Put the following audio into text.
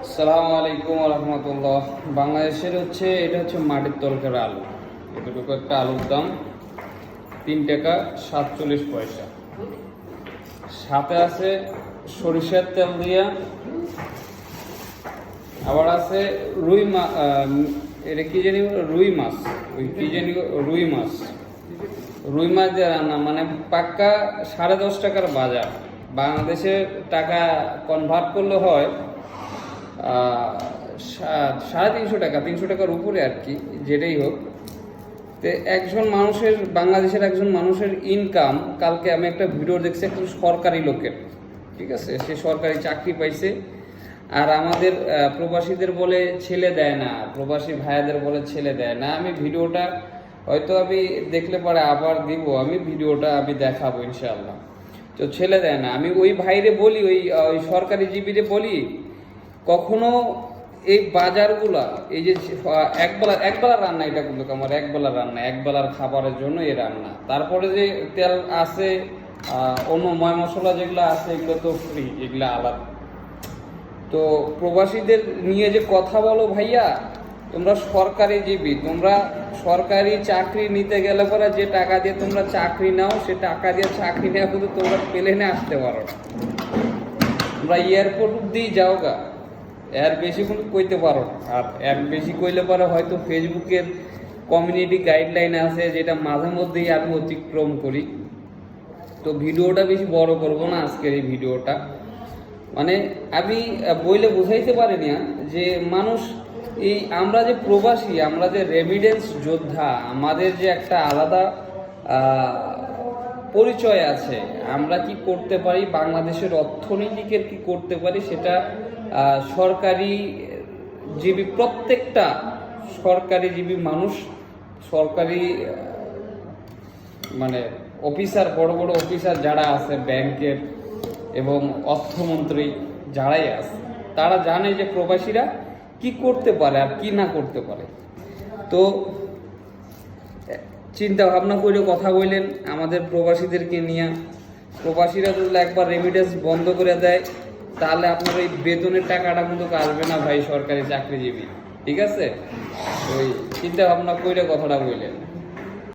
আসসালামু আলাইকুম রহমতুল্লাহ। বাংলাদেশের এটা হচ্ছে মাটির তলকার আলু। এতটুকু একটা আলুর দাম 3 টাকা 47 পয়সা। সাথে আছে সরিষার তেল দিয়া, আবার আছে রুই মাছ। এটা কি জানি রুই মাছ, ওই কি জানি রুই মাছ দিয়ে রান্না, মানে পাক্কা 10.5 টাকার বাজার। বাংলাদেশের টাকা কনভার্ট করলে হয় 350 টাকা, 300 টাকার উপরে আর কি, যেটাই হোক। তো বাংলাদেশের একজন মানুষের ইনকাম, কালকে আমি একটা ভিডিও দেখছি একজন সরকারি লোকের, ঠিক আছে, সে সরকারি চাকরি পাইছে, আর আমাদের প্রবাসীদের বলে ছেলে দেয় না, প্রবাসী ভাইয়াদের বলে ছেলে দেয় না। আমি ভিডিওটা হয়তো আমি দেখলে পরে আবার দিব, আমি ভিডিওটা আমি দেখাবো ইনশাআল্লাহ। তো ছেলে দেয় না, আমি ওই ভাইরে বলি, ওই সরকারি জীবীরে বলি, কখনো এই বাজারগুলা, এই যে একবেলার রান্না, এটা কিন্তু আমার একবেলার রান্না, একবেলার খাবারের জন্য এই রান্না। তারপরে যে তেল আছে, অন্য ময় মশলা যেগুলো আছে, এগুলো তো ফ্রি, এগুলো আলাদা। তো প্রবাসীদের নিয়ে যে কথা বলো ভাইয়া, তোমরা সরকারি জীবী, তোমরা সরকারি চাকরি নিতে গেলে পরে যে টাকা দিয়ে তোমরা চাকরি নাও, সে টাকা দিয়ে চাকরি নেওয়া কিন্তু তোমরা প্লেনে আসতে পারো না, তোমরা এয়ারপোর্ট অব্দি যাও গা, এর বেশি কোনো কইতে পারো না। আর এর বেশি কইলে পরে হয়তো ফেসবুকের কমিউনিটি গাইডলাইন আছে, যেটা মাঝে মধ্যেই আমি অতিক্রম করি। তো ভিডিওটা বেশি বড় করবো না আজকের এই ভিডিওটা, মানে আমি বইলে বুঝাইতে পারি না যে মানুষ, এই আমরা যে প্রবাসী, আমরা যে রেমিডেন্স যোদ্ধা, আমাদের যে একটা আলাদা পরিচয় আছে, আমরা কি করতে পারি, বাংলাদেশের অর্থনীতিকে কি করতে পারি, সেটা সরকারি জীবী, প্রত্যেকটা সরকারি জীবী মানুষ, সরকারি মানে অফিসার, বড় বড় অফিসার যারা আছে ব্যাংকের এবং অর্থমন্ত্রী যারাই আছে, তারা জানে যে প্রবাসীরা কি করতে পারে আর কি না করতে পারে। তো চিন্তা ভাবনা করে কথা বললেন আমাদের প্রবাসীদেরকে নিয়ে। প্রবাসীরা যদি একবার রেমিটেন্স বন্ধ করে দেয়, তাহলে আপনার ওই বেতনের টাকাটা কিন্তু আসবে না ভাই, সরকারি চাকরিজীবী, ঠিক আছে? ওই চিন্তা ভাবনা করে কথাটা বললেন।